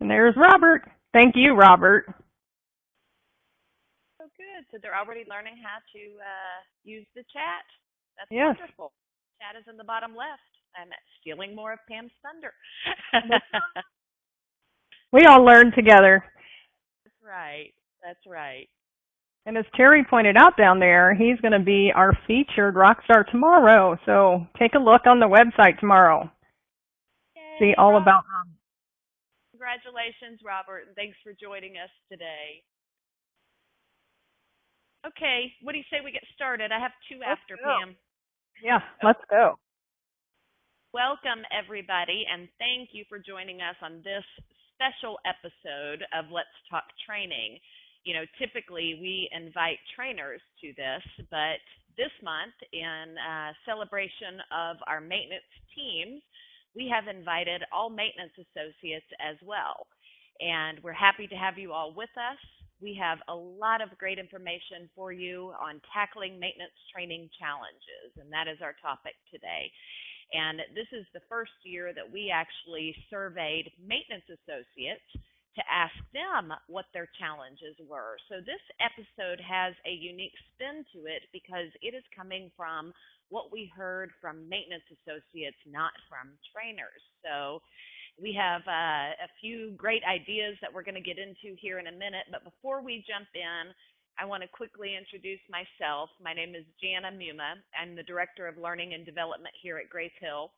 And there's Robert. Thank you, Robert. So good. So they're already learning how to use the chat. That's Yes. wonderful. Chat is in the bottom left. I'm stealing more of Pam's thunder. We all learn together. That's right. That's right. And as Terry pointed out down there, he's going to be our featured rock star tomorrow. So take a look on the website tomorrow. See Yay, all Robert. about Congratulations, Robert, and thanks for joining us today. Okay, what do you say we get started? I have two Let's after, go. Pam. Yeah, let's go. Welcome, everybody, and thank you for joining us on this special episode of Let's Talk Training. You know, typically we invite trainers to this, but this month, in celebration of our maintenance teams, we have invited all maintenance associates as well. And we're happy to have you all with us. We have a lot of great information for you on tackling maintenance training challenges, and that is our topic today. And this is the first year that we actually surveyed maintenance associates to ask them what their challenges were. So this episode has a unique spin to it because it is coming from what we heard from maintenance associates, not from trainers. So we have a few great ideas that we're going to get into here in a minute. But before we jump in, I want to quickly introduce myself. My name is Jana Muma. I'm the Director of Learning and Development here at Grace Hill.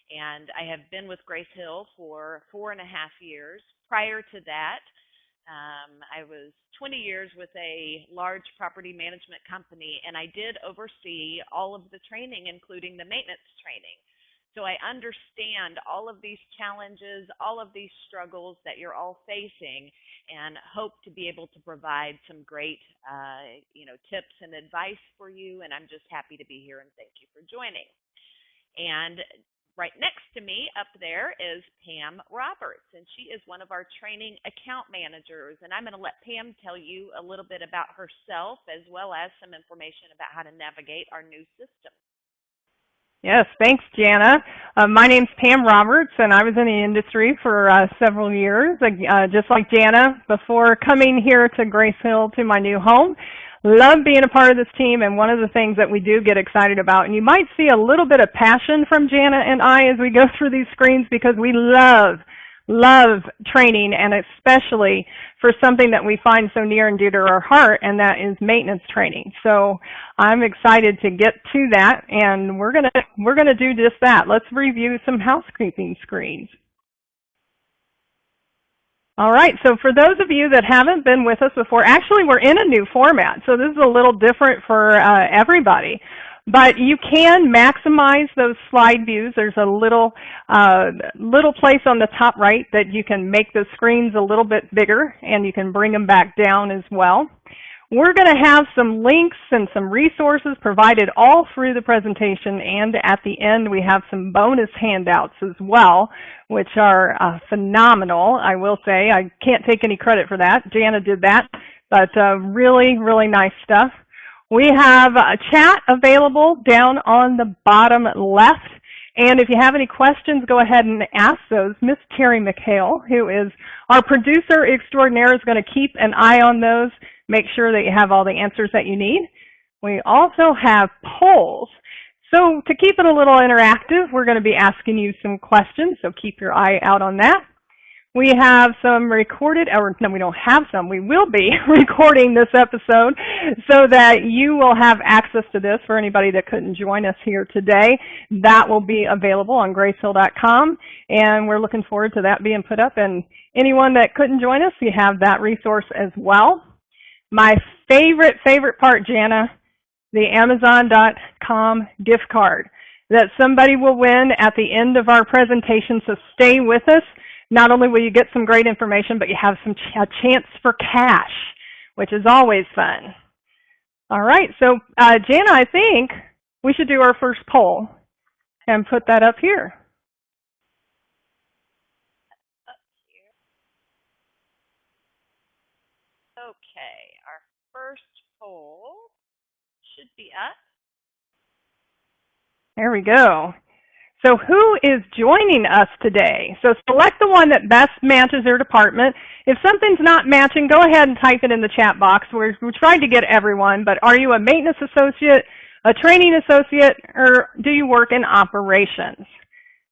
And I have been with Grace Hill for 4.5 years. Prior to that, I was 20 years with a large property management company, and I did oversee all of the training, including the maintenance training. So I understand all of these challenges, all of these struggles that you're all facing, and hope to be able to provide some great, tips and advice for you. And I'm just happy to be here, and thank you for joining. And right next to me up there is Pam Roberts, and she is one of our training account managers. And I'm going to let Pam tell you a little bit about herself as well as some information about how to navigate our new system. Yes, thanks, Jana. My name's Pam Roberts, and I was in the industry for several years, just like Jana, before coming here to Grace Hill, to my new home. Love being a part of this team, and one of the things that we do get excited about, and you might see a little bit of passion from Jana and I as we go through these screens, because we love training, and especially for something that we find so near and dear to our heart, and that is maintenance training. So I'm excited to get to that, and we're gonna do just that. Let's review some housekeeping screens. All right, so for those of you that haven't been with us before, actually we're in a new format, so this is a little different for everybody. But you can maximize those slide views. There's a little place on the top right that you can make the screens a little bit bigger, and you can bring them back down as well. We're going to have some links and some resources provided all through the presentation, and at the end we have some bonus handouts as well, which are phenomenal, I will say. I can't take any credit for that. Jana did that, but really, really nice stuff. We have a chat available down on the bottom left, and if you have any questions, go ahead and ask those. Miss Terry McHale, who is our producer extraordinaire, is going to keep an eye on those, make sure that you have all the answers that you need. We also have polls. So to keep it a little interactive, we're going to be asking you some questions, so keep your eye out on that. We have some recorded, or no, we don't have some. We will be recording this episode so that you will have access to this for anybody that couldn't join us here today. That will be available on gracehill.com, and we're looking forward to that being put up. And anyone that couldn't join us, you have that resource as well. My favorite part, Jana, the Amazon.com gift card that somebody will win at the end of our presentation, so stay with us. Not only will you get some great information, but you have a chance for cash, which is always fun. All right, so Jana, I think we should do our first poll and put that up here. Okay, our first poll should be up. There we go. So who is joining us today? So select the one that best matches your department. If something's not matching, go ahead and type it in the chat box. We're trying to get everyone, but are you a maintenance associate, a training associate, or do you work in operations?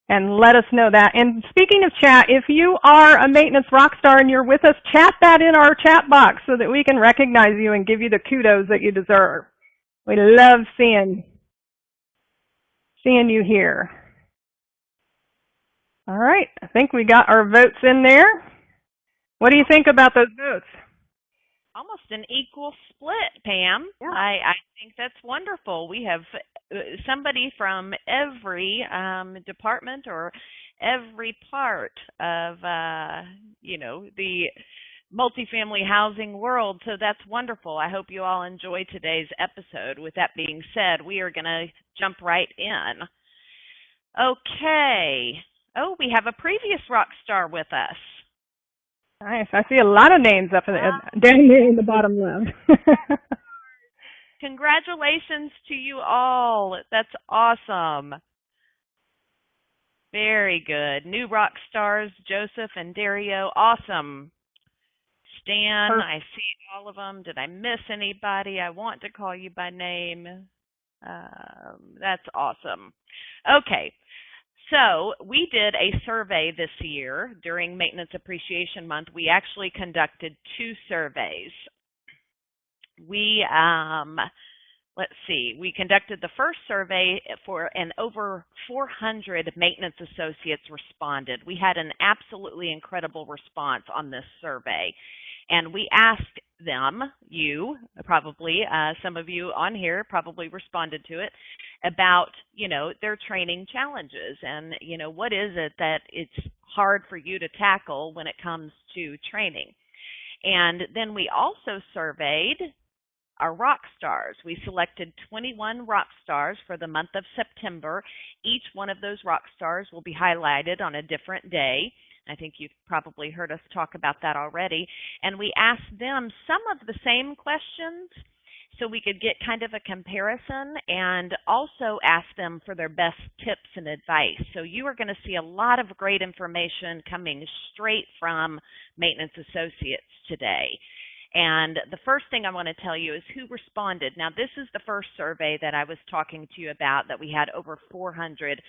And let us know that. And speaking of chat, if you are a maintenance rock star and you're with us, chat that in our chat box so that we can recognize you and give you the kudos that you deserve. We love seeing you here. All right, I think we got our votes in there. What do you think about those votes? Almost an equal split, Pam. Yeah. I think that's wonderful. We have somebody from every department or every part of, the multifamily housing world. So that's wonderful. I hope you all enjoy today's episode. With that being said, we are going to jump right in. Okay. Oh, we have a previous rock star with us. Nice. I see a lot of names up down there in the bottom left. Congratulations to you all. That's awesome. Very good. New rock stars, Joseph and Dario. Awesome. Stan, I see all of them. Did I miss anybody? I want to call you by name. That's awesome. Okay. So we did a survey this year during Maintenance Appreciation Month. We actually conducted 2 surveys. We, we conducted the first survey and over 400 maintenance associates responded. We had an absolutely incredible response on this survey. And we asked them, you probably, some of you on here probably responded to it, about, their training challenges and, what is it that it's hard for you to tackle when it comes to training. And then we also surveyed our rock stars. We selected 21 rock stars for the month of September. Each one of those rock stars will be highlighted on a different day. I think you've probably heard us talk about that already. And we asked them some of the same questions so we could get kind of a comparison, and also ask them for their best tips and advice. So you are going to see a lot of great information coming straight from maintenance associates today. And the first thing I want to tell you is who responded. Now, this is the first survey that I was talking to you about, that we had over 400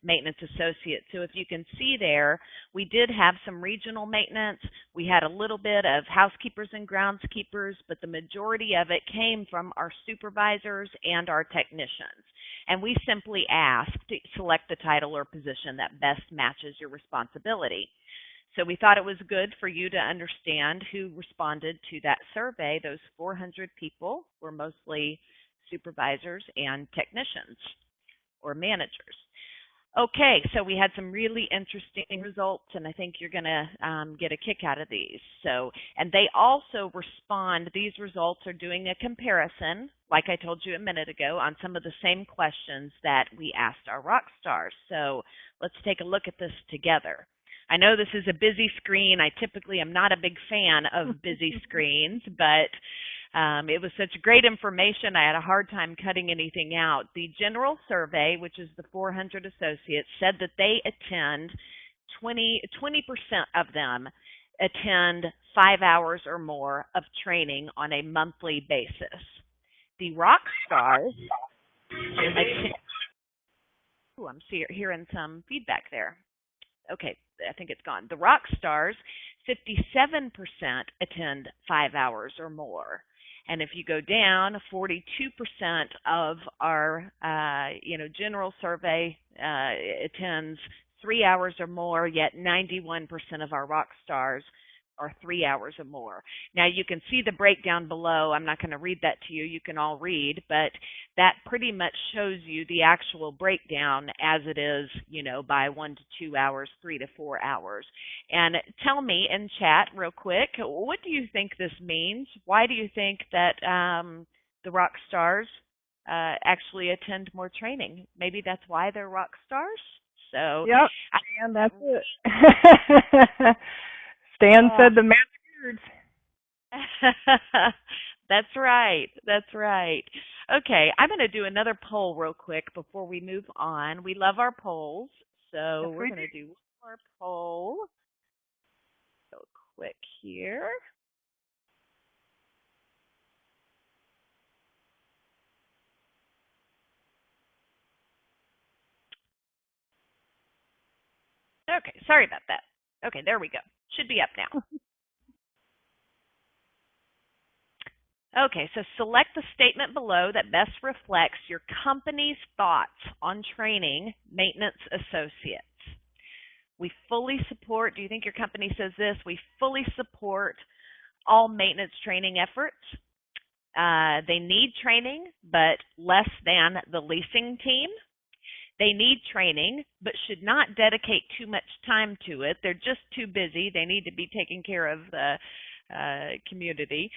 maintenance associates. So if you can see there, we did have some regional maintenance. We had a little bit of housekeepers and groundskeepers, but the majority of it came from our supervisors and our technicians. And we simply asked to select the title or position that best matches your responsibility. So we thought it was good for you to understand who responded to that survey. Those 400 people were mostly supervisors and technicians or managers. Okay, so we had some really interesting results, and I think you're going to get a kick out of these. And they also respond, these results are doing a comparison, like I told you a minute ago, on some of the same questions that we asked our rock stars. So let's take a look at this together. I know this is a busy screen. I typically am not a big fan of busy screens, but it was such great information, I had a hard time cutting anything out. The general survey, which is the 400 associates, said that they attend 20% of them attend 5 hours or more of training on a monthly basis. The rock stars, I'm hearing some feedback there. Okay, I think it's gone. The rock stars, 57% attend 5 hours or more. And if you go down, 42% of our, general survey attends 3 hours or more, yet 91% of our rock stars are 3 hours or more. Now, you can see the breakdown below. I'm not going to read that to you. You can all read, but that pretty much shows you the actual breakdown as it is, by 1 to 2 hours, 3 to 4 hours. And tell me in chat real quick, what do you think this means? Why do you think that the rock stars actually attend more training? Maybe that's why they're rock stars? So, yep, and that's it. Stan said the magic words. That's right. That's right. Okay, I'm going to do another poll real quick before we move on. We love our polls, Yes, so we're we going to do one more poll real quick here. Okay, sorry about that. Okay, there we go. Should be up now. Okay, so select the statement below that best reflects your company's thoughts on training maintenance associates. We fully support, do you think your company says this? We fully support all maintenance training efforts. They need training, but less than the leasing team. They need training, but should not dedicate too much time to it. They're just too busy. They need to be taking care of the community.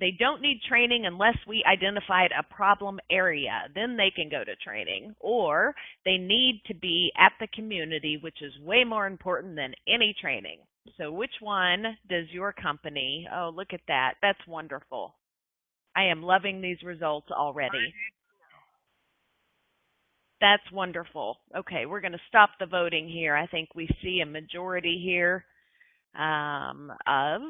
They don't need training unless we identified a problem area. Then they can go to training. Or they need to be at the community, which is way more important than any training. So which one does your company? Oh, look at that. That's wonderful. I am loving these results already. That's wonderful. Okay, we're going to stop the voting here. I think we see a majority here of,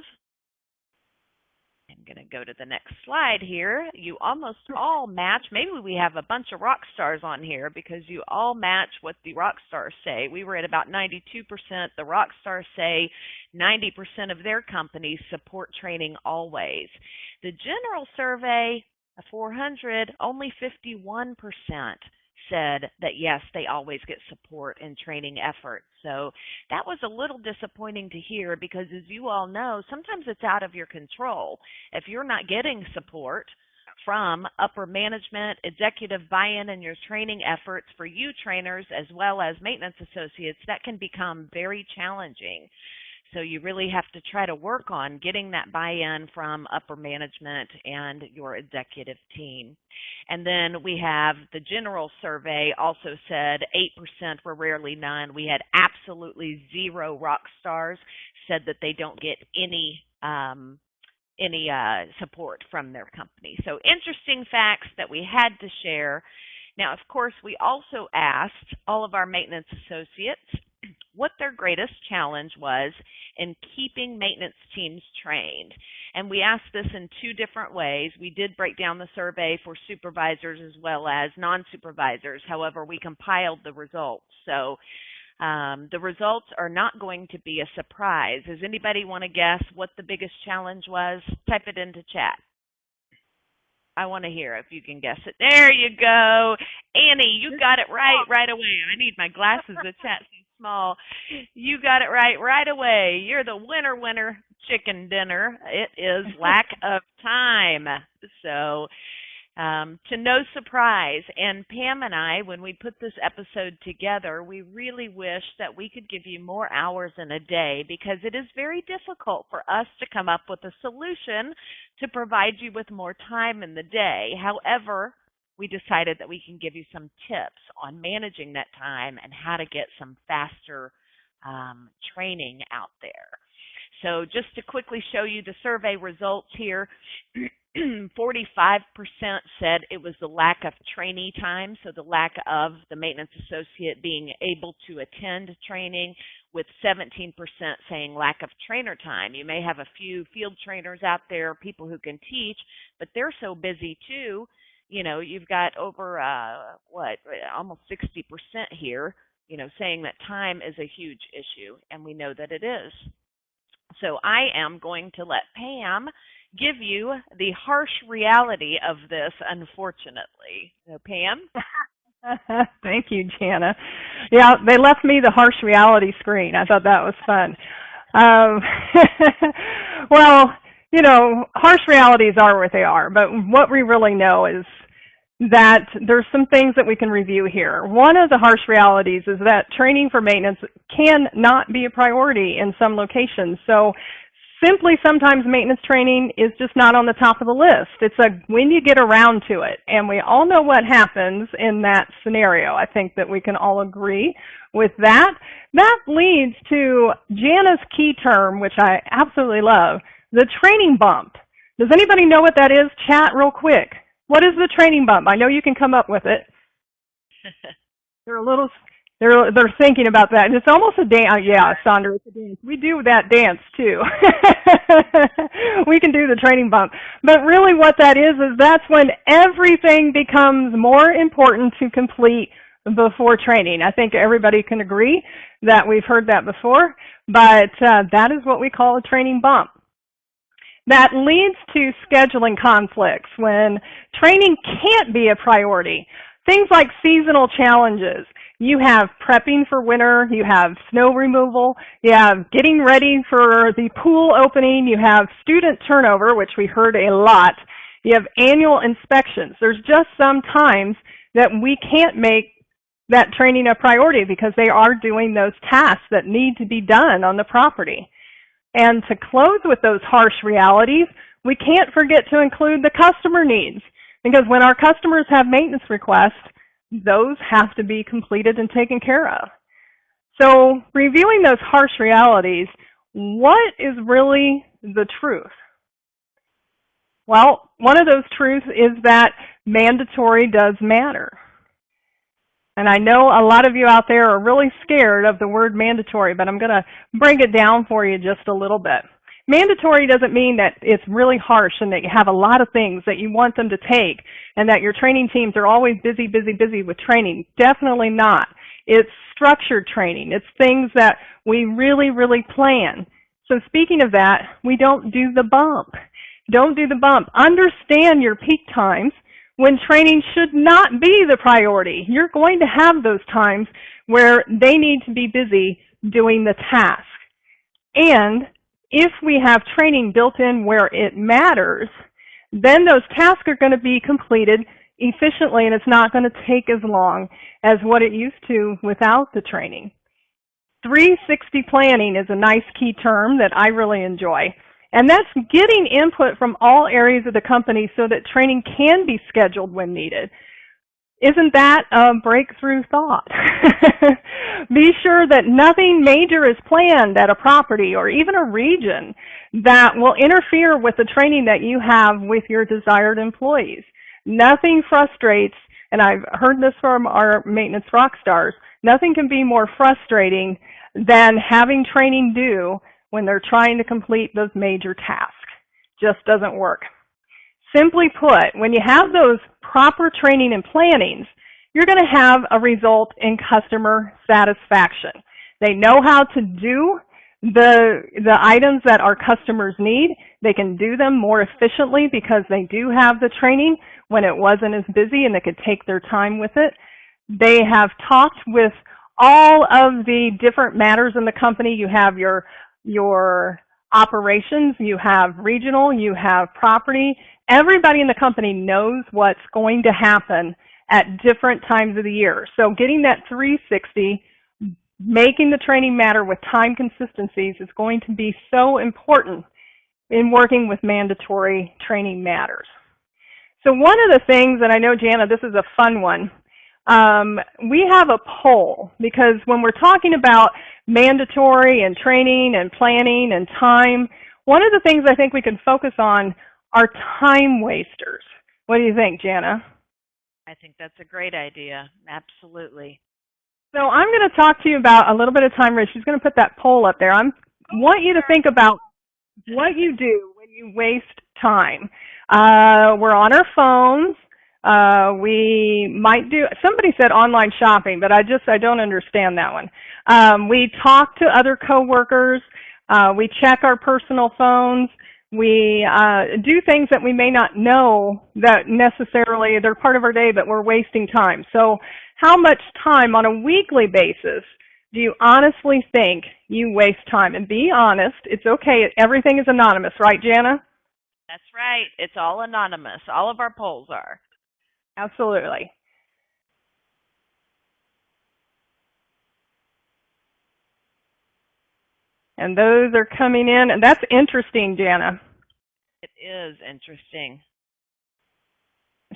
I'm going to go to the next slide here. You almost all match. Maybe we have a bunch of rock stars on here because you all match what the rock stars say. We were at about 92%. The rock stars say 90% of their companies support training always. The general survey, 400, only 51% said that yes, they always get support in training efforts. So that was a little disappointing to hear because as you all know, sometimes it's out of your control. If you're not getting support from upper management, executive buy-in in your training efforts for you trainers as well as maintenance associates, that can become very challenging. So you really have to try to work on getting that buy-in from upper management and your executive team. And then we have the general survey also said 8% were rarely none. We had absolutely zero rock stars said that they don't get any support from their company. So interesting facts that we had to share. Now, of course, we also asked all of our maintenance associates what their greatest challenge was in keeping maintenance teams trained. And we asked this in two different ways. We did break down the survey for supervisors as well as non-supervisors. However, we compiled the results. So the results are not going to be a surprise. Does anybody want to guess what the biggest challenge was? Type it into chat. I want to hear if you can guess it. There you go. Annie, you got it right away. I need my glasses. The chat's so small. You got it right away. You're the winner chicken dinner. It is lack of time. So to no surprise. And Pam and I, when we put this episode together, we really wish that we could give you more hours in a day because it is very difficult for us to come up with a solution to provide you with more time in the day. However, we decided that we can give you some tips on managing that time and how to get some faster training out there. So just to quickly show you the survey results here, 45% said it was the lack of trainee time, so the lack of the maintenance associate being able to attend training, with 17% saying lack of trainer time. You may have a few field trainers out there, people who can teach, but they're so busy too. You know, you've got over, almost 60% here, saying that time is a huge issue, and we know that it is. So I am going to let Pam give you the harsh reality of this, unfortunately. So, Pam? Thank you, Jana. Yeah, they left me the harsh reality screen. I thought that was fun. Well, harsh realities are what they are, but what we really know is that there's some things that we can review here. One of the harsh realities is that training for maintenance can not be a priority in some locations. So simply sometimes maintenance training is just not on the top of the list. It's when you get around to it. And we all know what happens in that scenario. I think that we can all agree with that. That leads to Jana's key term, which I absolutely love, the training bump. Does anybody know what that is? Chat real quick. What is the training bump? I know you can come up with it. They're a little, they're thinking about that. And it's almost a dance. Yeah, Sandra, it's a dance. We do that dance too. We can do the training bump. But really what that is that's when everything becomes more important to complete before training. I think everybody can agree that we've heard that before, but that is what we call a training bump. That leads to scheduling conflicts when training can't be a priority. Things like seasonal challenges. You have prepping for winter, you have snow removal, you have getting ready for the pool opening, you have student turnover, which we heard a lot, you have annual inspections. There's just some times that we can't make that training a priority because they are doing those tasks that need to be done on the property. And to close with those harsh realities, we can't forget to include the customer needs, because when our customers have maintenance requests, those have to be completed and taken care of. So reviewing those harsh realities, what is really the truth? Well, one of those truths is that mandatory does matter. And I know a lot of you out there are really scared of the word mandatory, but I'm going to break it down for you just a little bit. Mandatory doesn't mean that it's really harsh and that you have a lot of things that you want them to take and that your training teams are always busy with training. Definitely not. It's structured training. It's things that we really plan. So speaking of that, we don't do the bump. Don't do the bump. Understand your peak times when training should not be the priority. You're going to have those times where they need to be busy doing the task. And if we have training built in where it matters, then those tasks are going to be completed efficiently, and it's not going to take as long as what it used to without the training. 360 planning is a nice key term that I really enjoy. And that's getting input from all areas of the company so that training can be scheduled when needed. Isn't that a breakthrough thought? Be sure that nothing major is planned at a property or even a region that will interfere with the training that you have with your desired employees. Nothing frustrates, and I've heard this from our maintenance rock stars, nothing can be more frustrating than having training due when they're trying to complete those major tasks. Just doesn't work. Simply put, when you have those proper training and plannings, you're going to have a result in customer satisfaction. They know how to do the items that our customers need. They can do them more efficiently because they do have the training when it wasn't as busy and they could take their time with it. They have talked with all of the different matters in the company. You have your operations, you have regional, you have property. Everybody in the company knows what's going to happen at different times of the year. So getting that 360, making the training matter with time consistencies is going to be so important in working with mandatory training matters. So one of the things, and I know, Jana, this is a fun one, we have a poll because when we're talking about mandatory and training and planning and time, one of the things I think we can focus on are time wasters. What do you think, Jana? I think that's a great idea. Absolutely. So I'm going to talk to you about a little bit of time waste. She's going to put that poll up there. I want you to think about what you do when you waste time. We're on our phones. We might do, somebody said online shopping, but I don't understand that one. We talk to other coworkers. We check our personal phones. We do things that we may not know that necessarily they're part of our day, but we're wasting time. So how much time on a weekly basis do you honestly think you waste time? And be honest. It's okay. Everything is anonymous, right, Jana? That's right. It's all anonymous. All of our polls are. Absolutely. And those are coming in, and that's interesting, Jana. It is interesting.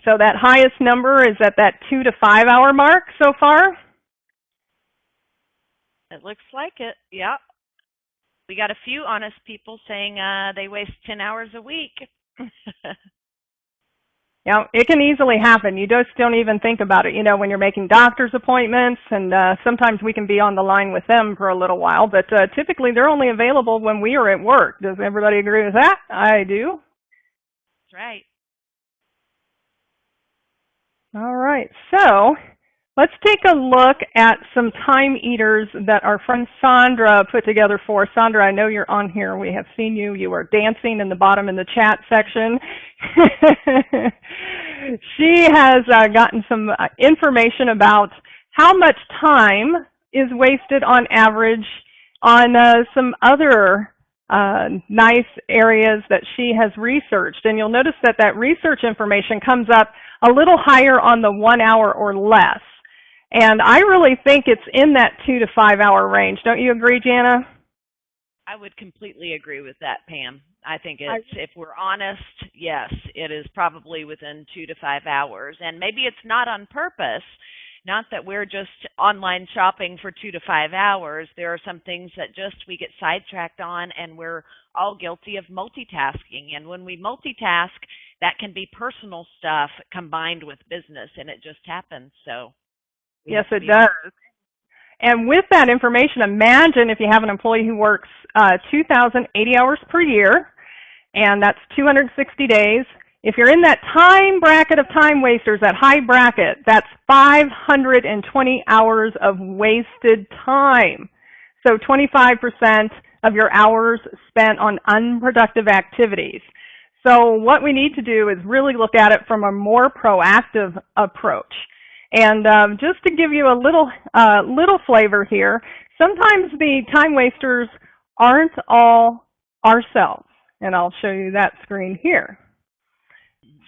So that highest number is at that 2 to 5 hour mark so far? It looks like it, yeah. We got a few honest people saying they waste 10 hours a week. It can easily happen. You just don't even think about it, when you're making doctor's appointments, and sometimes we can be on the line with them for a little while, but typically they're only available when we are at work. Does everybody agree with that? I do. That's right. All right, so let's take a look at some time eaters that our friend Sandra put together for us. Sandra, I know you're on here. We have seen you. You are dancing in the bottom in the chat section. She has gotten some information about how much time is wasted on average on some other nice areas that she has researched. And you'll notice that that research information comes up a little higher on the 1 hour or less. And I really think it's in that 2 to 5 hour range. Don't you agree, Jana? I would completely agree with that, Pam. I think it's, if we're honest, yes, it is probably within 2 to 5 hours. And maybe it's not on purpose, not that we're just online shopping for 2 to 5 hours. There are some things that just we get sidetracked on, and we're all guilty of multitasking. And when we multitask, that can be personal stuff combined with business, and it just happens. So yes, it does. And with that information, imagine if you have an employee who works 2,080 hours per year, and that's 260 days. If you're in that time bracket of time wasters, that high bracket, that's 520 hours of wasted time. So 25% of your hours spent on unproductive activities. So what we need to do is really look at it from a more proactive approach. And just to give you a little flavor here, sometimes the time wasters aren't all ourselves. And I'll show you that screen here.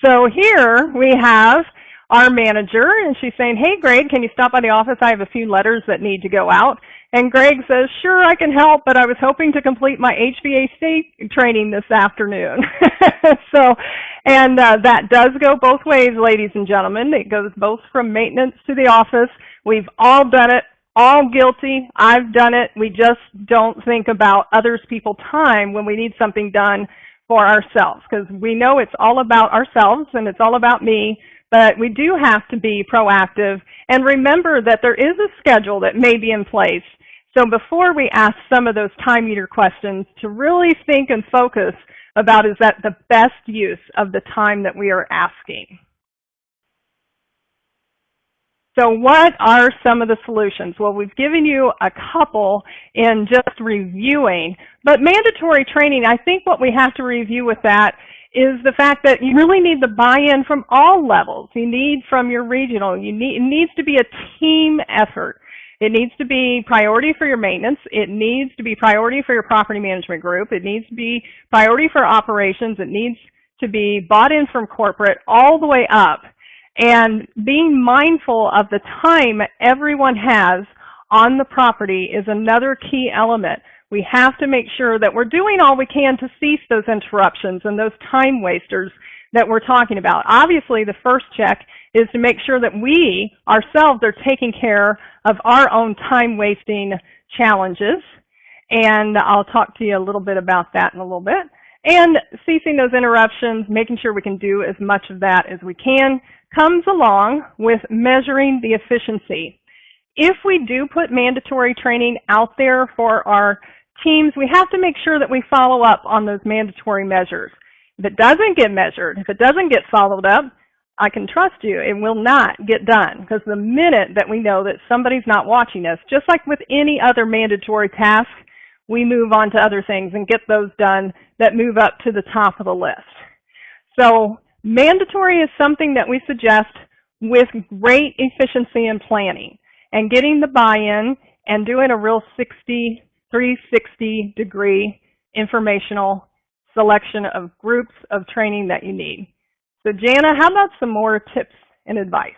So here we have our manager, and she's saying, "Hey, Greg, can you stop by the office? I have a few letters that need to go out." And Greg says, "Sure, I can help, but I was hoping to complete my HVAC training this afternoon." That does go both ways, ladies and gentlemen. It goes both from maintenance to the office. We've all done it, all guilty. I've done it. We just don't think about others people's time when we need something done for ourselves, because we know it's all about ourselves and it's all about me. But we do have to be proactive and remember that there is a schedule that may be in place. So before we ask some of those time eater questions, to really think and focus about, is that the best use of the time that we are asking? So what are some of the solutions? Well, we've given you a couple in just reviewing, but mandatory training, I think what we have to review with that is the fact that you really need the buy-in from all levels. You need from your regional. It needs to be a team effort. It needs to be priority for your maintenance. It needs to be priority for your property management group. It needs to be priority for operations. It needs to be bought in from corporate all the way up. And being mindful of the time everyone has on the property is another key element. We have to make sure that we're doing all we can to cease those interruptions and those time wasters that we're talking about. Obviously, the first check is to make sure that we ourselves are taking care of our own time-wasting challenges. And I'll talk to you a little bit about that in a little bit. And ceasing those interruptions, making sure we can do as much of that as we can, comes along with measuring the efficiency. If we do put mandatory training out there for our teams, we have to make sure that we follow up on those mandatory measures. If it doesn't get measured, if it doesn't get followed up, I can trust you, it will not get done, because the minute that we know that somebody's not watching us, just like with any other mandatory task, we move on to other things and get those done that move up to the top of the list. So mandatory is something that we suggest with great efficiency and planning, and getting the buy-in and doing a real 360-degree informational selection of groups of training that you need. So Jana, how about some more tips and advice?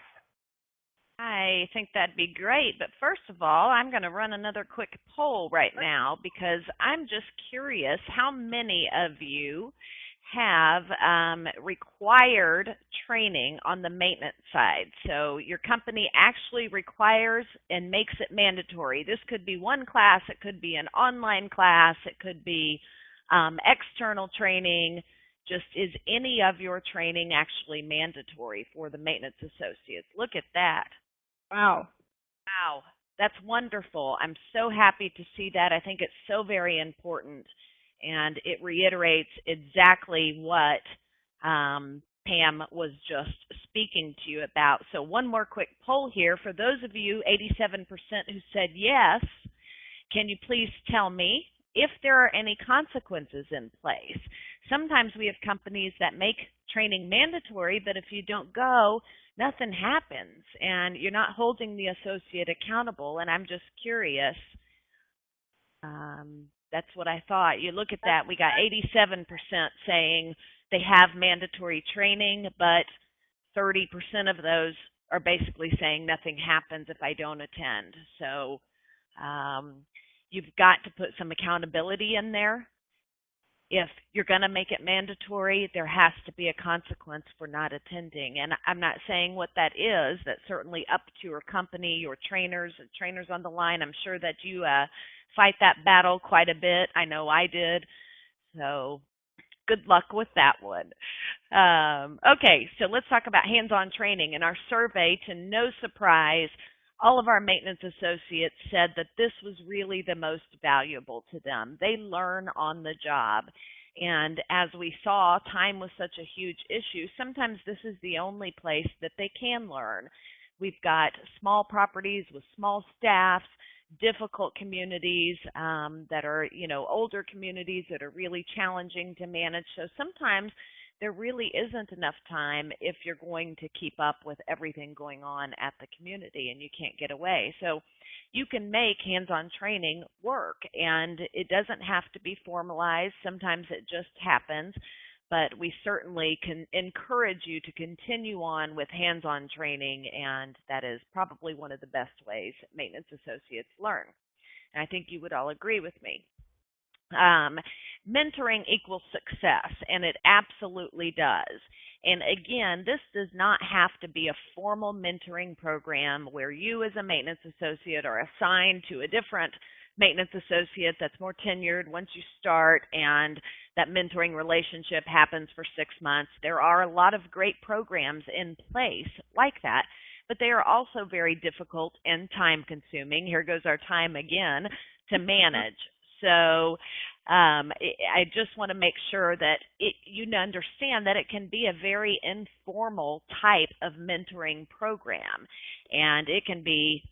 I think that'd be great. But first of all, I'm going to run another quick poll right now, because I'm just curious how many of you have required training on the maintenance side. So your company actually requires and makes it mandatory. This could be one class, it could be an online class, it could be external training. just is any of your training actually mandatory for the maintenance associates? Look at that. Wow. Wow, that's wonderful. I'm so happy to see that. I think it's so very important, and it reiterates exactly what Pam was just speaking to you about. So one more quick poll here. For those of you, 87% who said yes, can you please tell me if there are any consequences in place? Sometimes we have companies that make training mandatory, but if you don't go, nothing happens and you're not holding the associate accountable. And I'm just curious. That's what I thought. You look at that, we got 87% saying they have mandatory training, but 30% of those are basically saying nothing happens if I don't attend. So you've got to put some accountability in there. If you're going to make it mandatory, there has to be a consequence for not attending. And I'm not saying what that is. That's certainly up to your company, your trainers on the line. I'm sure that you fight that battle quite a bit. I know I did. So good luck with that one. Okay, so let's talk about hands-on training. In our survey, to no surprise, all of our maintenance associates said that this was really the most valuable to them. They learn on the job. And as we saw, time was such a huge issue. Sometimes this is the only place that they can learn. We've got small properties with small staffs, difficult communities that are, older communities that are really challenging to manage. So sometimes there really isn't enough time if you're going to keep up with everything going on at the community and you can't get away. So you can make hands-on training work, and it doesn't have to be formalized. Sometimes it just happens, but we certainly can encourage you to continue on with hands-on training, and that is probably one of the best ways maintenance associates learn. And I think you would all agree with me. Mentoring equals success, and it absolutely does. And again, this does not have to be a formal mentoring program where you as a maintenance associate are assigned to a different maintenance associate that's more tenured once you start, and that mentoring relationship happens for 6 months. There are a lot of great programs in place like that, but they are also very difficult and time consuming. Here goes our time again to manage. So I just want to make sure that you understand that it can be a very informal type of mentoring program. And it can be,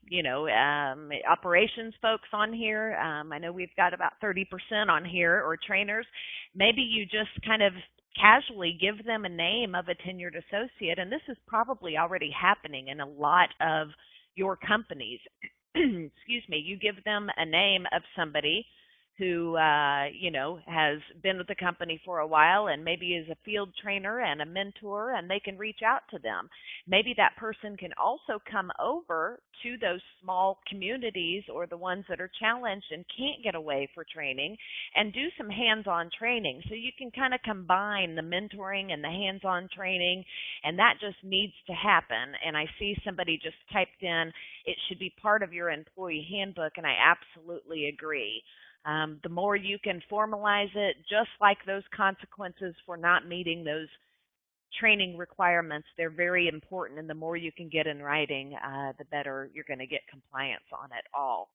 operations folks on here. I know we've got about 30% on here, or trainers. Maybe you just kind of casually give them a name of a tenured associate. And this is probably already happening in a lot of your companies. Excuse me. You give them a name of somebody who, has been with the company for a while and maybe is a field trainer and a mentor, and they can reach out to them. Maybe that person can also come over to those small communities or the ones that are challenged and can't get away for training and do some hands-on training. So you can kind of combine the mentoring and the hands-on training, and that just needs to happen. And I see somebody just typed in, it should be part of your employee handbook, and I absolutely agree. The more you can formalize it, just like those consequences for not meeting those training requirements, they're very important, and the more you can get in writing, the better you're going to get compliance on it all.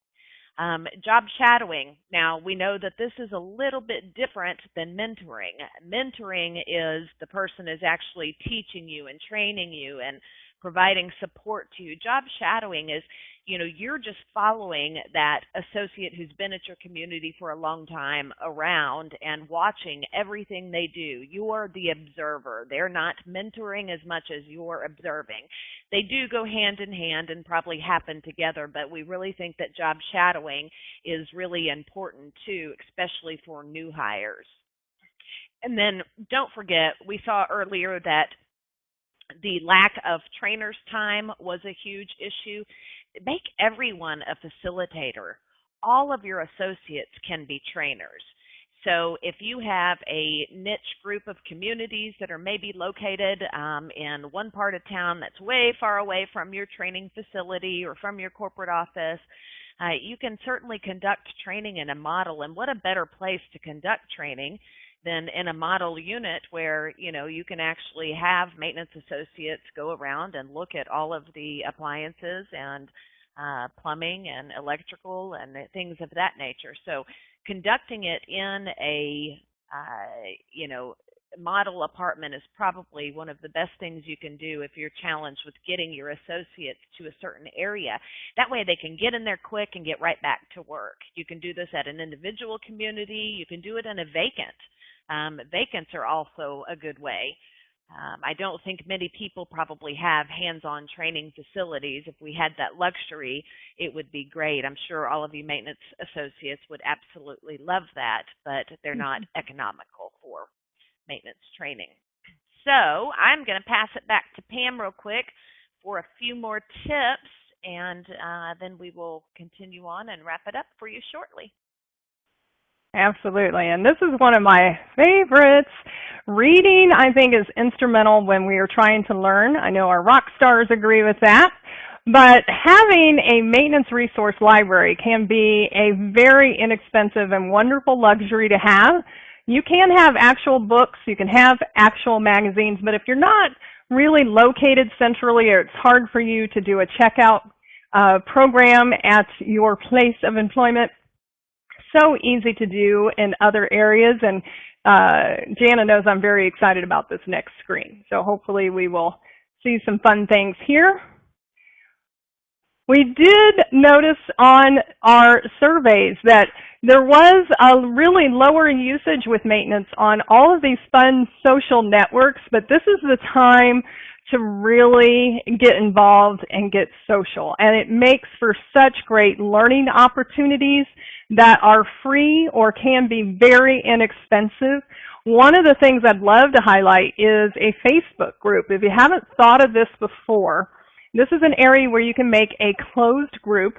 Job shadowing. Now, we know that this is a little bit different than mentoring. Mentoring is the person is actually teaching you and training you and providing support to you. Job shadowing is, you're just following that associate who's been at your community for a long time around and watching everything they do. You're the observer. They're not mentoring as much as you're observing. They do go hand in hand and probably happen together, but we really think that job shadowing is really important too, especially for new hires. And then don't forget, we saw earlier that the lack of trainers' time was a huge issue. Make everyone a facilitator. All of your associates can be trainers. So if you have a niche group of communities that are maybe located in one part of town that's way far away from your training facility or from your corporate office, you can certainly conduct training in a model. And what a better place to conduct training than in a model unit where, you can actually have maintenance associates go around and look at all of the appliances and plumbing and electrical and things of that nature. So conducting it in a, model apartment is probably one of the best things you can do if you're challenged with getting your associates to a certain area. That way they can get in there quick and get right back to work. You can do this at an individual community. You can do it in a vacant. Vacants are also a good way. I don't think many people probably have hands-on training facilities. If we had that luxury, it would be great. I'm sure all of you maintenance associates would absolutely love that, but they're not economical for maintenance training. So I'm going to pass it back to Pam real quick for a few more tips, and then we will continue on and wrap it up for you shortly. Absolutely. And this is one of my favorites. Reading, I think, is instrumental when we are trying to learn. I know our rock stars agree with that. But having a maintenance resource library can be a very inexpensive and wonderful luxury to have. You can have actual books, you can have actual magazines, but if you're not really located centrally or it's hard for you to do a checkout program at your place of employment, so easy to do in other areas. And Jana knows I'm very excited about this next screen. So hopefully we will see some fun things here. We did notice on our surveys that there was a really lower usage with maintenance on all of these fun social networks, but this is the time to really get involved and get social. And it makes for such great learning opportunities that are free or can be very inexpensive. One of the things I'd love to highlight is a Facebook group. If you haven't thought of this before, this is an area where you can make a closed group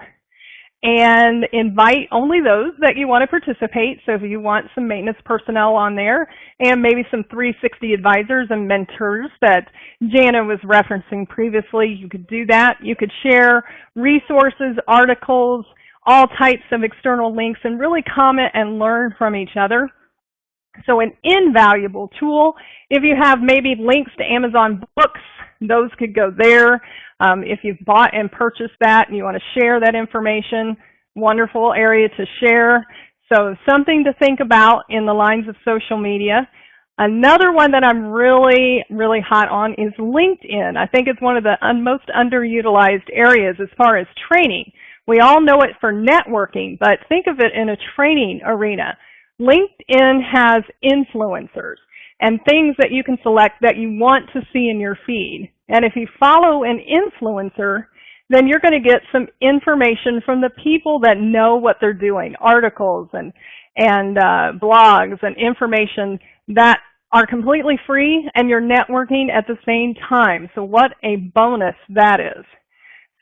and invite only those that you want to participate. So if you want some maintenance personnel on there and maybe some 360 advisors and mentors that Jana was referencing previously, you could do that. You could share resources, articles, all types of external links, and really comment and learn from each other. So an invaluable tool. If you have maybe links to Amazon books, those could go there. If you've bought and purchased that and you want to share that information, wonderful area to share. So something to think about in the lines of social media. Another one that I'm really, really hot on is LinkedIn. I think it's one of the most underutilized areas as far as training. We all know it for networking, but think of it in a training arena. LinkedIn has influencers and things that you can select that you want to see in your feed. And if you follow an influencer, then you're going to get some information from the people that know what they're doing, articles and blogs and information that are completely free, and you're networking at the same time. So what a bonus that is.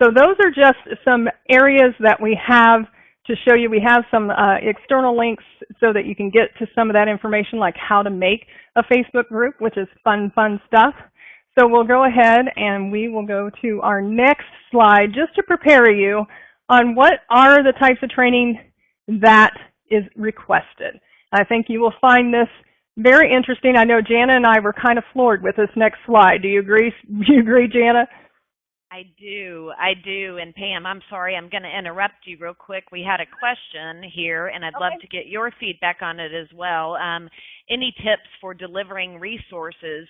So those are just some areas that we have to show you. We have some external links so that you can get to some of that information, like how to make a Facebook group, which is fun stuff. So we'll go ahead and we will go to our next slide just to prepare you on what are the types of training that is requested. I think you will find this very interesting. I know Jana and I were kind of floored with this next slide. Do you agree? Do you agree, Jana? I do. And Pam, I'm sorry, I'm going to interrupt you real quick. We had a question here, and I'd love to get your feedback on it as well. Any tips for delivering resources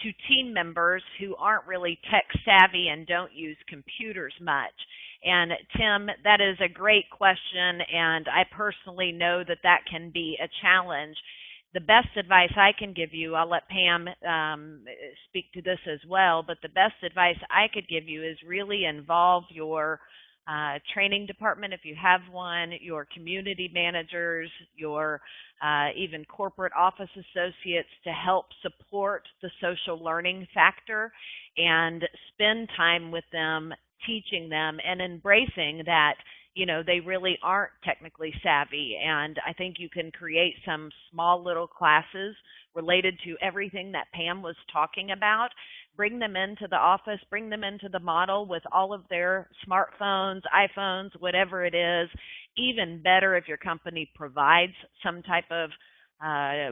to team members who aren't really tech savvy and don't use computers much? And Tim, that is a great question, and I personally know that that can be a challenge. The best advice I can give you, I'll let Pam speak to this as well, but the best advice I could give you is really involve your training department, if you have one, your community managers, your even corporate office associates, to help support the social learning factor and spend time with them, teaching them and embracing that, you know, they really aren't technically savvy. And I think you can create some small little classes related to everything that Pam was talking about bring them into the office, bring them into the model with all of their smartphones, iPhones, whatever it is. Even better if your company provides some type of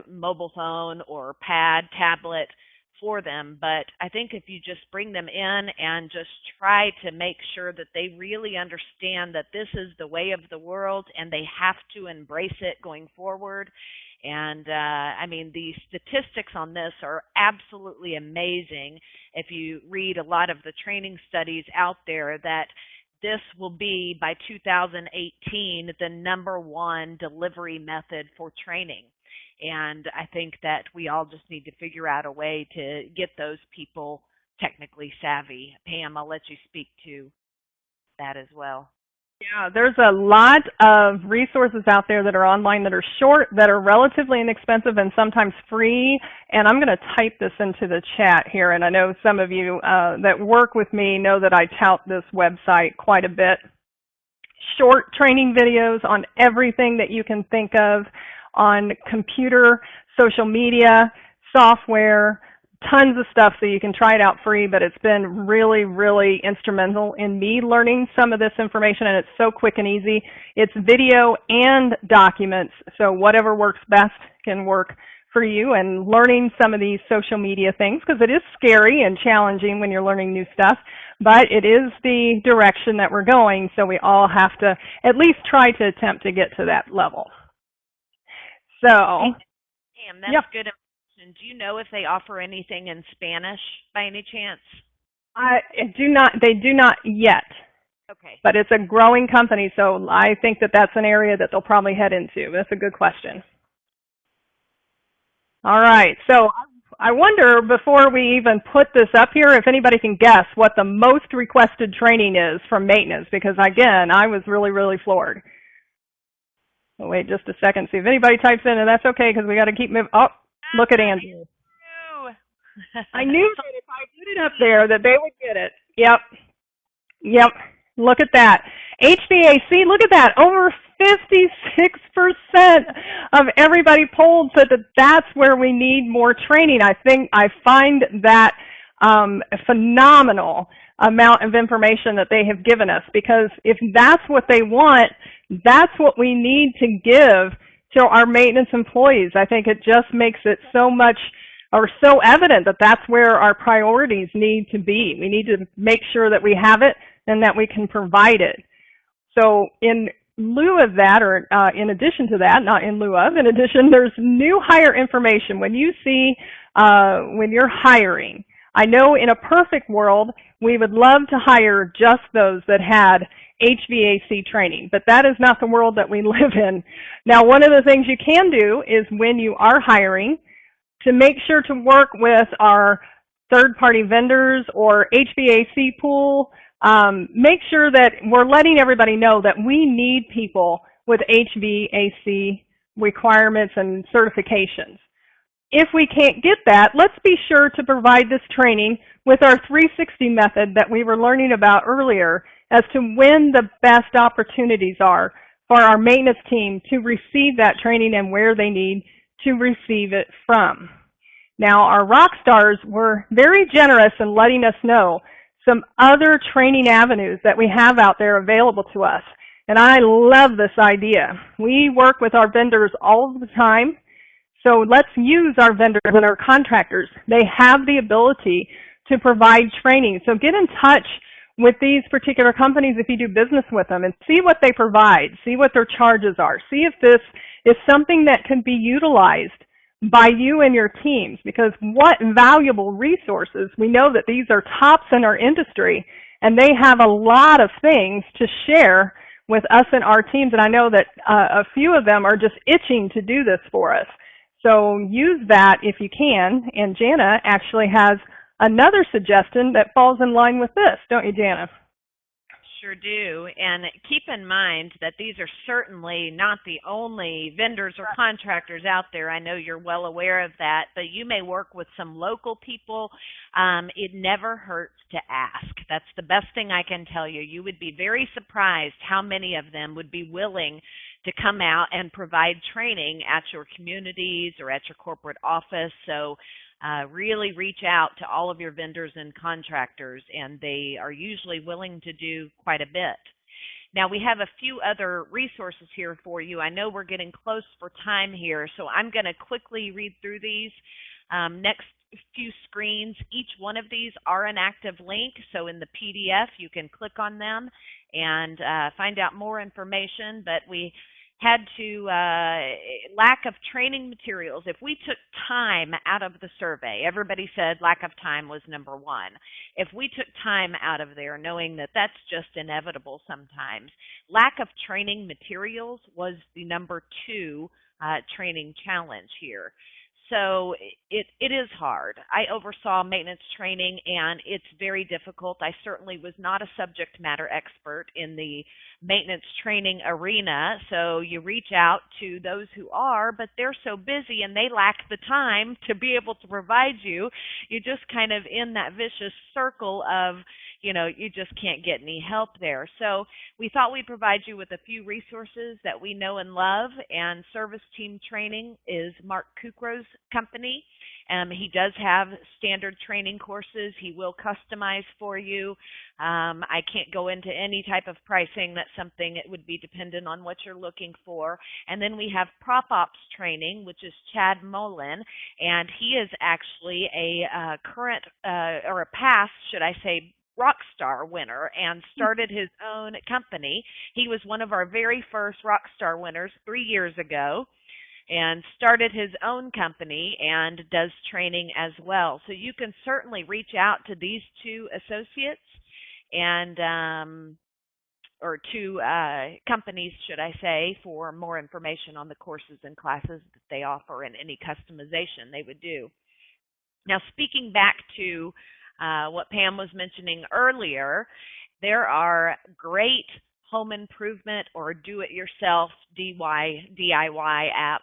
mobile phone or pad, tablet for them. But I think if you just bring them in and just try to make sure that they really understand that this is the way of the world and they have to embrace it going forward. And I mean, the statistics on this are absolutely amazing. If you read a lot of the training studies out there, that this will be by 2018 the #1 delivery method for training. And I think that we all just need to figure out a way to get those people technically savvy. Pam, I'll let you speak to that as well. Yeah, there's a lot of resources out there that are online that are short, that are relatively inexpensive and sometimes free. And I'm going to type this into the chat here. And I know some of you that work with me know that I tout this website quite a bit. Short training videos on everything that you can think of, on computer, social media, software, tons of stuff, so you can try it out free. But it's been really, really instrumental in me learning some of this information, and it's so quick and easy. It's video and documents, so whatever works best can work for you. And learning some of these social media things, because it is scary and challenging when you're learning new stuff, but it is the direction that we're going, so we all have to at least try to attempt to get to that level. So, Pam, that's yep. good information. Do you know if they offer anything in Spanish by any chance? They do not yet. Okay. But it's a growing company, so I think that that's an area that they'll probably head into. That's a good question. All right, so I wonder, before we even put this up here, if anybody can guess what the most requested training is from maintenance, because again, I was really, really floored. Oh, wait just a second, see if anybody types in, and that's okay, because we got to keep moving. Oh, look at Andrew. I knew that if I put it up there that they would get it. Yep, look at that. HVAC, look at that, over 56% of everybody polled said that that's where we need more training. I find that a phenomenal amount of information that they have given us, because if that's what they want, that's what we need to give to our maintenance employees. I think it just makes it so much, or so evident, that that's where our priorities need to be. We need to make sure that we have it and that we can provide it. So in lieu of that, or in addition to that, not in lieu of, in addition, there's new hire information. When you see, when you're hiring, I know in a perfect world, we would love to hire just those that had HVAC training, but that is not the world that we live in. Now, one of the things you can do is, when you are hiring, to make sure to work with our third-party vendors or HVAC pool. Make sure that we're letting everybody know that we need people with HVAC requirements and certifications. If we can't get that, let's be sure to provide this training with our 360 method that we were learning about earlier, as to when the best opportunities are for our maintenance team to receive that training and where they need to receive it from. Now, our rock stars were very generous in letting us know some other training avenues that we have out there available to us. And I love this idea. We work with our vendors all the time, so let's use our vendors and our contractors. They have the ability to provide training. So get in touch with these particular companies if you do business with them, and see what they provide, see what their charges are, see if this is something that can be utilized by you and your teams, because what valuable resources. We know that these are tops in our industry, and they have a lot of things to share with us and our teams, and I know that a few of them are just itching to do this for us. So use that if you can, and Jana actually has another suggestion that falls in line with this, don't you, Jana? Sure do. And keep in mind that these are certainly not the only vendors or contractors out there. I know you're well aware of that, but you may work with some local people. It never hurts to ask. That's the best thing I can tell you. You would be very surprised how many of them would be willing to come out and provide training at your communities or at your corporate office. So really reach out to all of your vendors and contractors, and they are usually willing to do quite a bit. Now, we have a few other resources here for you. I know we're getting close for time here, so I'm going to quickly read through these. Next few screens, each one of these are an active link, so in the PDF you can click on them and find out more information, but we had to, lack of training materials. If we took time out of the survey, everybody said lack of time was number one. If we took time out of there, knowing that that's just inevitable sometimes, lack of training materials was the number two training challenge here. So it is hard. I oversaw maintenance training, and it's very difficult. I certainly was not a subject matter expert in the maintenance training arena, so you reach out to those who are, but they're so busy and they lack the time to be able to provide you. You're just kind of in that vicious circle of, you just can't get any help there. So we thought we'd provide you with a few resources that we know and love, and Service Team Training is Mark Kukro's company. He does have standard training courses. He will customize for you. I can't go into any type of pricing. That's something it would be dependent on what you're looking for. And then we have Prop Ops Training, which is Chad Mullen, and he is actually a current, or a past, should I say, Rockstar winner, and started his own company. He was one of our very first Rockstar winners 3 years ago, and started his own company and does training as well. So you can certainly reach out to these two associates and or two companies, should I say, for more information on the courses and classes that they offer and any customization they would do. Now, speaking back to what Pam was mentioning earlier, there are great home improvement or do-it-yourself DIY apps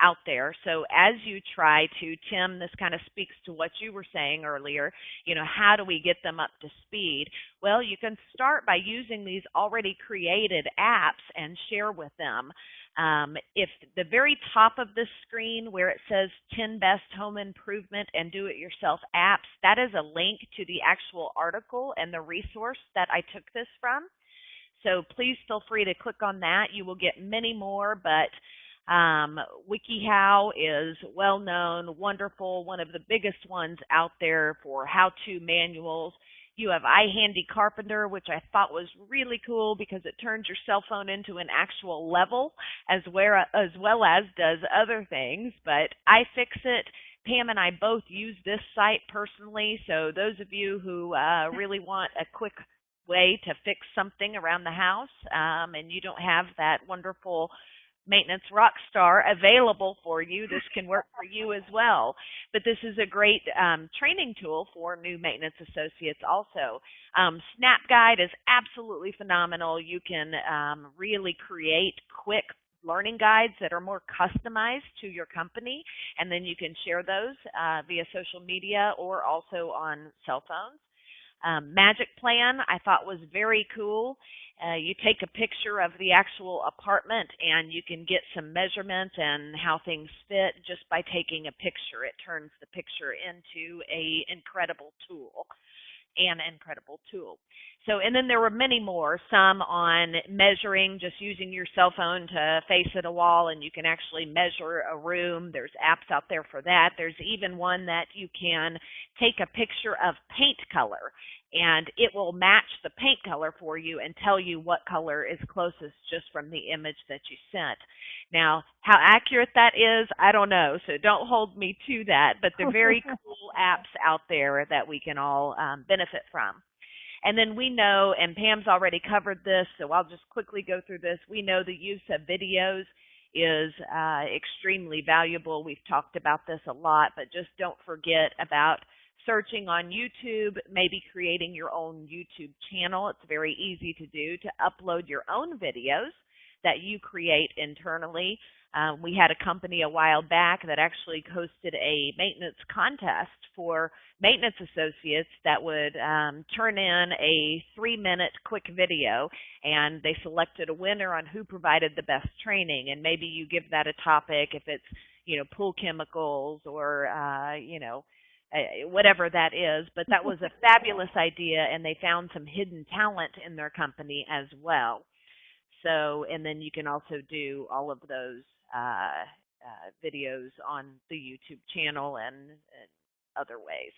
out there. So as you try to, Tim, this kind of speaks to what you were saying earlier, how do we get them up to speed? Well, you can start by using these already created apps and share with them. If the very top of this screen where it says 10 best home improvement and do-it-yourself apps, that is a link to the actual article and the resource that I took this from. So please feel free to click on that. You will get many more, but WikiHow is well known, wonderful, one of the biggest ones out there for how-to manuals. You have iHandy Carpenter, which I thought was really cool because it turns your cell phone into an actual level as well as does other things. But iFixit, Pam and I both use this site personally, so those of you who really want a quick way to fix something around the house and you don't have that wonderful maintenance rock star available for you, this can work for you as well. But this is a great training tool for new maintenance associates also. Snap Guide is absolutely phenomenal. You can really create quick learning guides that are more customized to your company, and then you can share those via social media or also on cell phones. Magic Plan I thought was very cool. You take a picture of the actual apartment and you can get some measurements and how things fit just by taking a picture. It turns the picture into an incredible tool. So, and then there were many more, some on measuring, just using your cell phone to face at a wall and you can actually measure a room. There's apps out there for that. There's even one that you can take a picture of paint color and it will match the paint color for you and tell you what color is closest just from the image that you sent. Now, how accurate that is, I don't know, so don't hold me to that, but they're very cool apps out there that we can all benefit from. And then we know, and Pam's already covered this, so I'll just quickly go through this. We know the use of videos is extremely valuable. We've talked about this a lot, but just don't forget about searching on YouTube, maybe creating your own YouTube channel. It's very easy to do, to upload your own videos that you create internally. We had a company a while back that actually hosted a maintenance contest for maintenance associates that would turn in a 3-minute quick video, and they selected a winner on who provided the best training. And maybe you give that a topic. If it's pool chemicals or, whatever that is. But that was a fabulous idea, and they found some hidden talent in their company as well. So, and then you can also do all of those videos on the YouTube channel and other ways.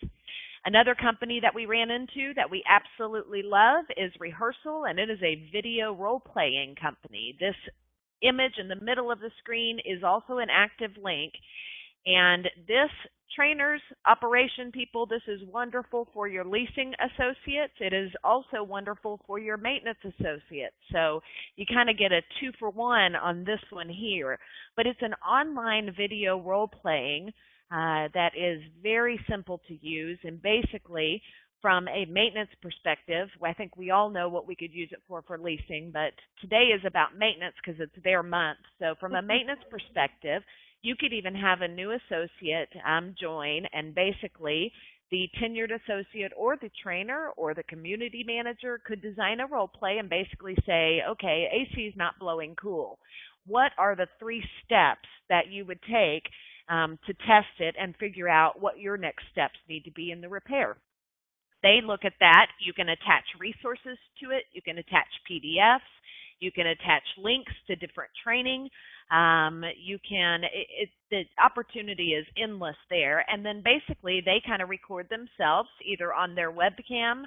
Another company that we ran into that we absolutely love is Rehearsal, and it is a video role-playing company. This image in the middle of the screen is also an active link, and this trainers, operation people, this is wonderful for your leasing associates. It is also wonderful for your maintenance associates. So you kind of get a 2-for-1 on this one here. But it's an online video role-playing that is very simple to use, and basically from a maintenance perspective, I think we all know what we could use it for leasing, but today is about maintenance because it's their month. So from a maintenance perspective, you could even have a new associate join, and basically the tenured associate or the trainer or the community manager could design a role play and basically say, okay, AC is not blowing cool. What are the 3 steps that you would take to test it and figure out what your next steps need to be in the repair? They look at that. You can attach resources to it. You can attach PDFs. You can attach links to different training. The opportunity is endless there. And then basically they kind of record themselves either on their webcam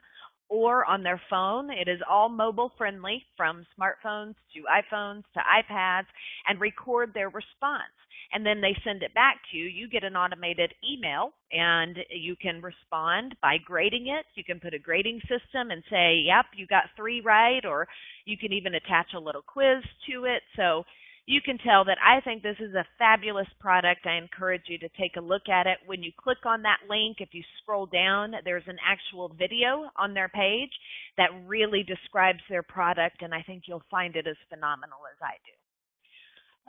or on their phone. It is all mobile friendly, from smartphones to iPhones to iPads, and record their response. And then they send it back to you. You get an automated email, and you can respond by grading it. You can put a grading system and say, yep, you got 3 right, or you can even attach a little quiz to it. So you can tell that I think this is a fabulous product. I encourage you to take a look at it. When you click on that link, if you scroll down, there's an actual video on their page that really describes their product, and I think you'll find it as phenomenal as I do.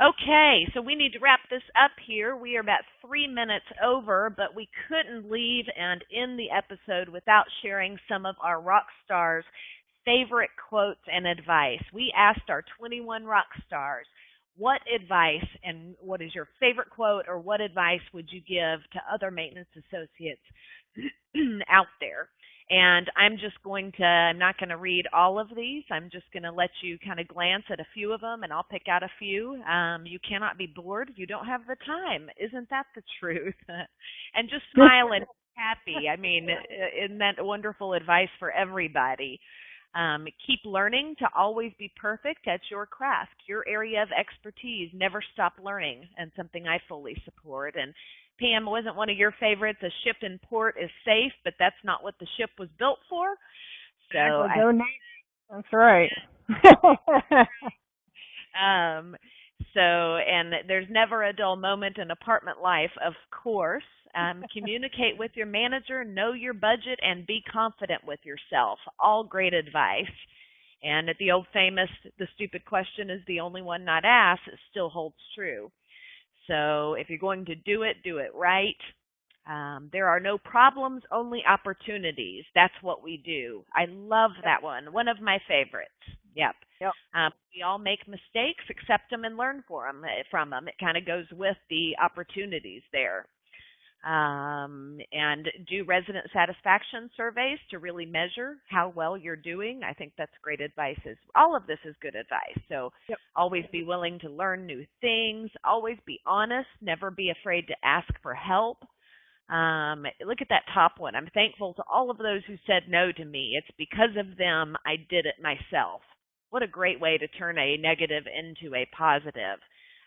Okay, so we need to wrap this up here. We are about 3 minutes over, but we couldn't leave and end the episode without sharing some of our rock stars' favorite quotes and advice. We asked our 21 rock stars, what advice and what is your favorite quote, or what advice would you give to other maintenance associates out there? And I'm not going to read all of these. I'm just going to let you kind of glance at a few of them, and I'll pick out a few. You cannot be bored. You don't have the time. Isn't that the truth? And just smile and happy. I mean, isn't that wonderful advice for everybody? Keep learning to always be perfect at your craft, your area of expertise. Never stop learning, and something I fully support. And Pam, wasn't one of your favorites, a ship in port is safe, but that's not what the ship was built for. So that's right. And there's never a dull moment in apartment life, of course. Communicate with your manager, know your budget, and be confident with yourself. All great advice. And the old famous, the stupid question is the only one not asked, it still holds true. So if you're going to do it right. There are no problems, only opportunities. That's what we do. I love that one. One of my favorites. Yep. We all make mistakes, accept them, and learn from them. It kind of goes with the opportunities there. And do resident satisfaction surveys to really measure how well you're doing. I think that's great advice. All of this is good advice. So always be willing to learn new things. Always be honest. Never be afraid to ask for help. Look at that top one. I'm thankful to all of those who said no to me. It's because of them I did it myself. What a great way to turn a negative into a positive.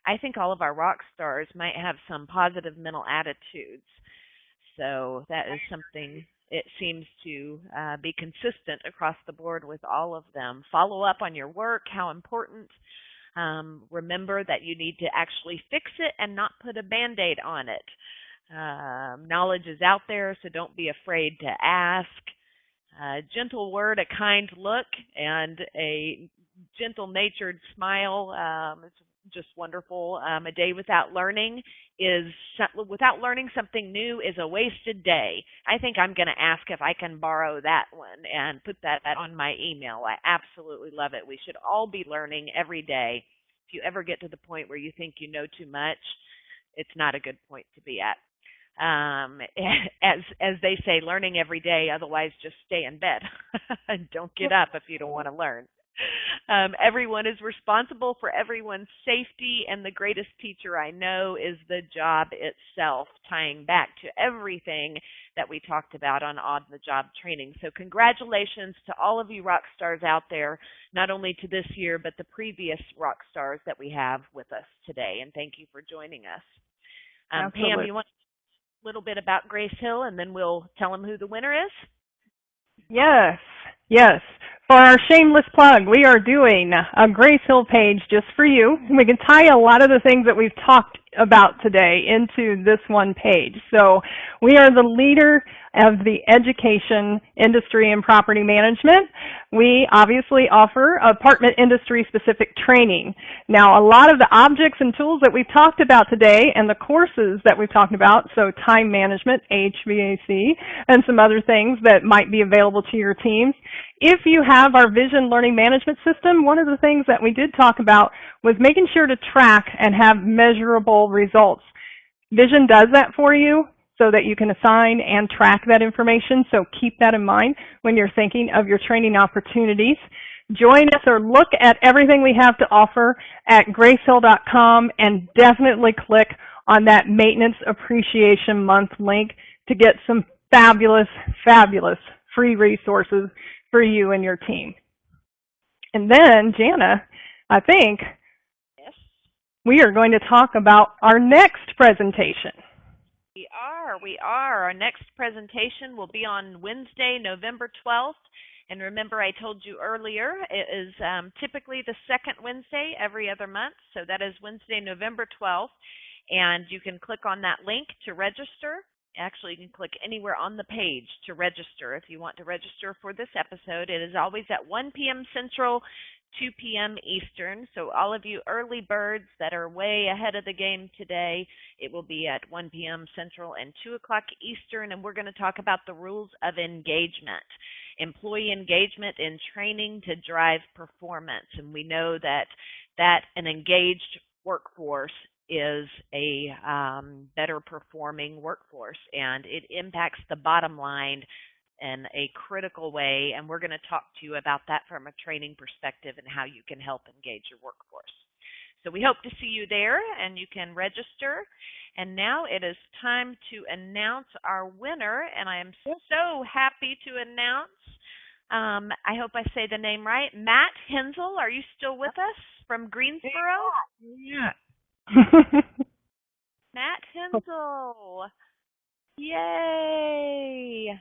I think all of our rock stars might have some positive mental attitudes. So that is something, it seems to be consistent across the board with all of them. Follow up on your work, how important. Remember that you need to actually fix it and not put a Band-Aid on it. Knowledge is out there, so don't be afraid to ask. A gentle word, a kind look, and a gentle-natured smile. It's just wonderful. A day without learning something new is a wasted day. I think I'm going to ask if I can borrow that one and put that on my email. I absolutely love it. We should all be learning every day. If you ever get to the point where you think you know too much, it's not a good point to be at. As they say, learning every day, otherwise just stay in bed. Don't get up if you don't want to learn. Everyone is responsible for everyone's safety, and the greatest teacher I know is the job itself, tying back to everything that we talked about on on-the-job training. So congratulations to all of you rock stars out there, not only to this year, but the previous rock stars that we have with us today, and thank you for joining us. Pam, you want a little bit about Grace Hill, and then we'll tell them who the winner is? Yes, yes. For our shameless plug, we are doing a Grace Hill page just for you. We can tie a lot of the things that we've talked about today into this one page. So we are the leader of the education industry and property management. We obviously offer apartment industry specific training. Now, a lot of the objects and tools that we've talked about today and the courses that we've talked about, so time management, HVAC, and some other things that might be available to your teams. If you have our Vision Learning Management System, one of the things that we did talk about was making sure to track and have measurable results. Vision does that for you so that you can assign and track that information, so keep that in mind when you're thinking of your training opportunities. Join us or look at everything we have to offer at gracehill.com, and definitely click on that Maintenance Appreciation Month link to get some fabulous, fabulous free resources for you and your team. And then, Jana, I think Yes. we are going to talk about our next presentation. We are. Our next presentation will be on Wednesday, November 12th. And remember, I told you earlier, it is typically the second Wednesday every other month. So that is Wednesday, November 12th. And you can click on that link to register. Actually, you can click anywhere on the page to register if you want to register for this episode. It is always at 1 p.m. Central, 2 p.m. Eastern. So all of you early birds that are way ahead of the game today, it will be at 1 p.m. Central and 2 o'clock Eastern. And we're going to talk about the rules of engagement, employee engagement in training to drive performance. And we know that an engaged workforce is a better performing workforce, and it impacts the bottom line in a critical way, and we're going to talk to you about that from a training perspective and how you can help engage your workforce. So we hope to see you there, and you can register. And now it is time to announce our winner, and I am so happy to announce, I hope I say the name right, Matt Hensel. Are you still with us from Greensboro? Yeah. Matt Hensel. Yay.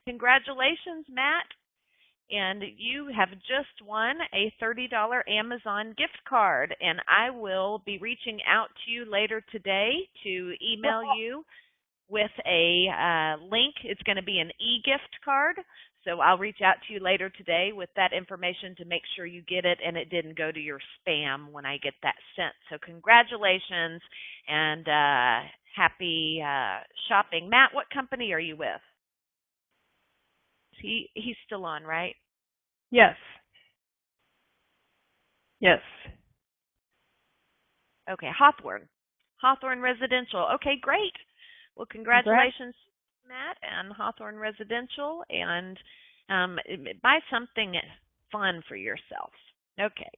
Congratulations, Matt. And you have just won a $30 Amazon gift card. And I will be reaching out to you later today to email you with a link. It's going to be an e-gift card. So I'll reach out to you later today with that information to make sure you get it and it didn't go to your spam when I get that sent. So congratulations and happy shopping. Matt, what company are you with? He's still on, right? Yes. Yes. Okay, Hawthorne Residential. Okay, great. Well, congratulations, Matt, and Hawthorne Residential, and buy something fun for yourself. Okay.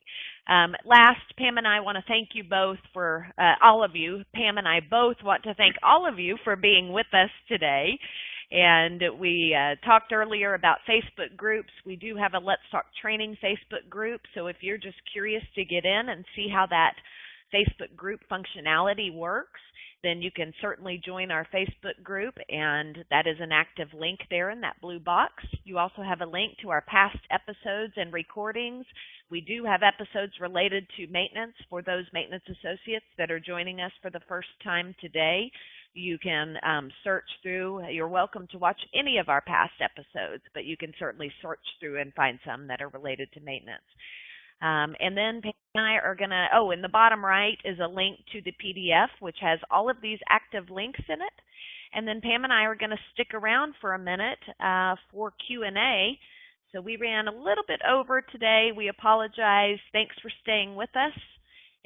Last, Pam and I want to thank you both for all of you. Pam and I both want to thank all of you for being with us today. And we talked earlier about Facebook groups. We do have a Let's Talk Training Facebook group. So if you're just curious to get in and see how that Facebook group functionality works, then you can certainly join our Facebook group, and that is an active link there in that blue box. You also have a link to our past episodes and recordings. We do have episodes related to maintenance for those maintenance associates that are joining us for the first time today. You can search through. You're welcome to watch any of our past episodes, but you can certainly search through and find some that are related to maintenance. And then Pam and I are going to, in the bottom right is a link to the PDF, which has all of these active links in it. And then Pam and I are going to stick around for a minute for Q&A. So we ran a little bit over today. We apologize. Thanks for staying with us.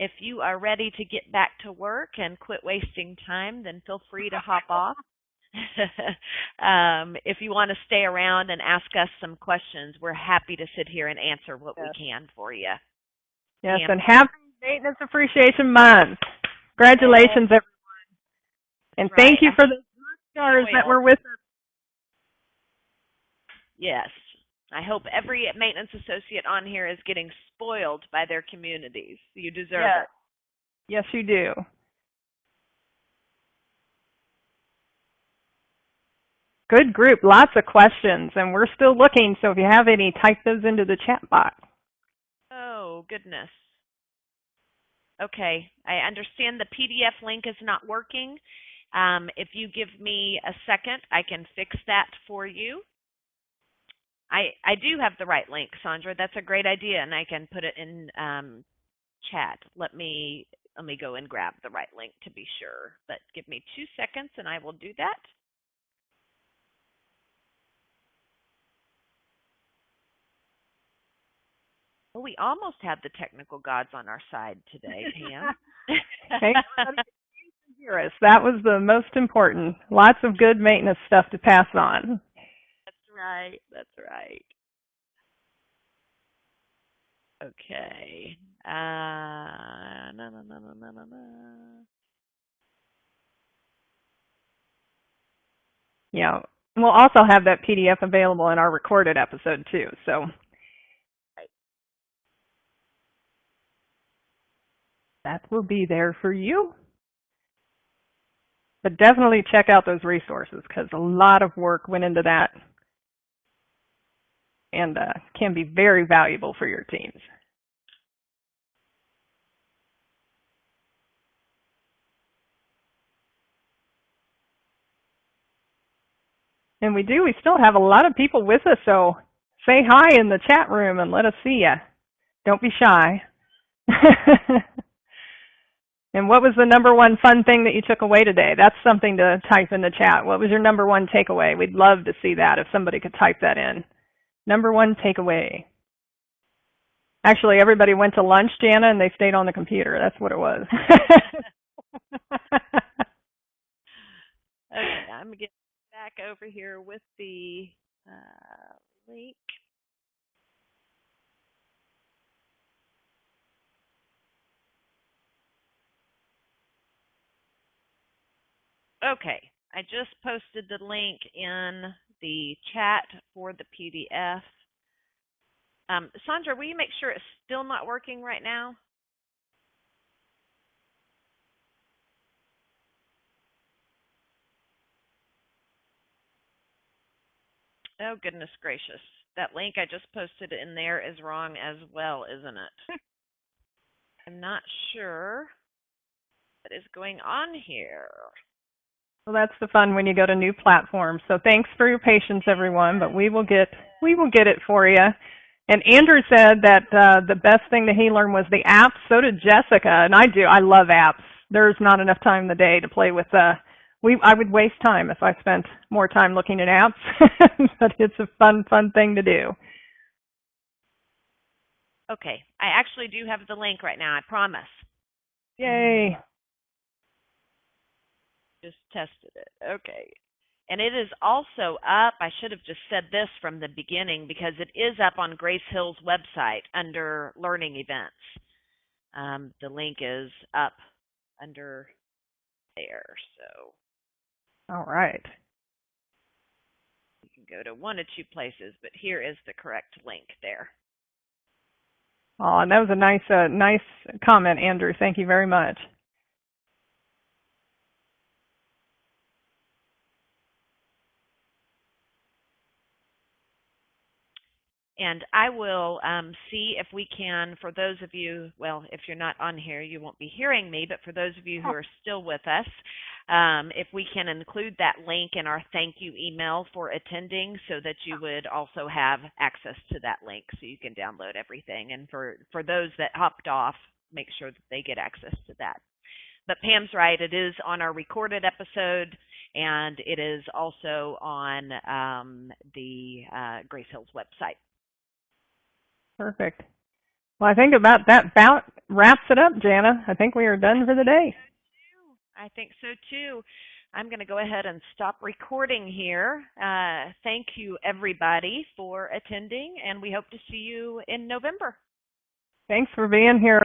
If you are ready to get back to work and quit wasting time, then feel free to hop off. If you want to stay around and ask us some questions, we're happy to sit here and answer what we can for you. Yes, and happy Maintenance Appreciation Month. Congratulations, everyone. And thank you for the stars that were with us. Yes. I hope every maintenance associate on here is getting spoiled by their communities. You deserve it. Yes, you do. Good group, lots of questions, and we're still looking, so if you have any, type those into the chat box. Oh, goodness. Okay, I understand the PDF link is not working. If you give me a second, I can fix that for you. I do have the right link, Sandra. That's a great idea, and I can put it in chat. Let me go and grab the right link to be sure. But give me 2 seconds, and I will do that. Well, we almost had the technical gods on our side today, Pam. That was the most important. Lots of good maintenance stuff to pass on. That's right. That's right. Okay. Yeah. We'll also have that PDF available in our recorded episode, too. So that will be there for you. But definitely check out those resources because a lot of work went into that and can be very valuable for your teams. And we still have a lot of people with us, so say hi in the chat room and let us see you. Don't be shy. And what was the number one fun thing that you took away today? That's something to type in the chat. What was your number one takeaway? We'd love to see that if somebody could type that in. Number one takeaway. Actually, everybody went to lunch, Jana, and they stayed on the computer. That's what it was. Okay, I'm getting back over here with the link. Okay, I just posted the link in the chat for the PDF. Sandra, will you make sure it's still not working right now? Oh, goodness gracious. That link I just posted in there is wrong as well, isn't it? I'm not sure what is going on here. Well, that's the fun when you go to new platforms. So thanks for your patience, everyone, but we will get it for you. And Andrew said that the best thing that he learned was the apps. So did Jessica, and I love apps. There's not enough time in the day to play with I would waste time if I spent more time looking at apps, but it's a fun thing to do. Okay, I actually do have the link right now, I promise. Yay. Just tested it. Okay. And it is also up, I should have just said this from the beginning because it is up on Grace Hill's website under Learning Events. The link is up under there, so. All right. You can go to one of two places, but here is the correct link there. Oh, and that was a nice comment, Andrew. Thank you very much. And I will see if we can, for those of you, well, if you're not on here, you won't be hearing me, but for those of you who are still with us, if we can include that link in our thank you email for attending so that you would also have access to that link so you can download everything. And for those that hopped off, make sure that they get access to that. But Pam's right, it is on our recorded episode, and it is also on the Grace Hill's website. Perfect. Well, I think about that wraps it up, Jana. I think we are done for the day. I think so too. I'm going to go ahead and stop recording here. Thank you, everybody, for attending, and we hope to see you in November. Thanks for being here.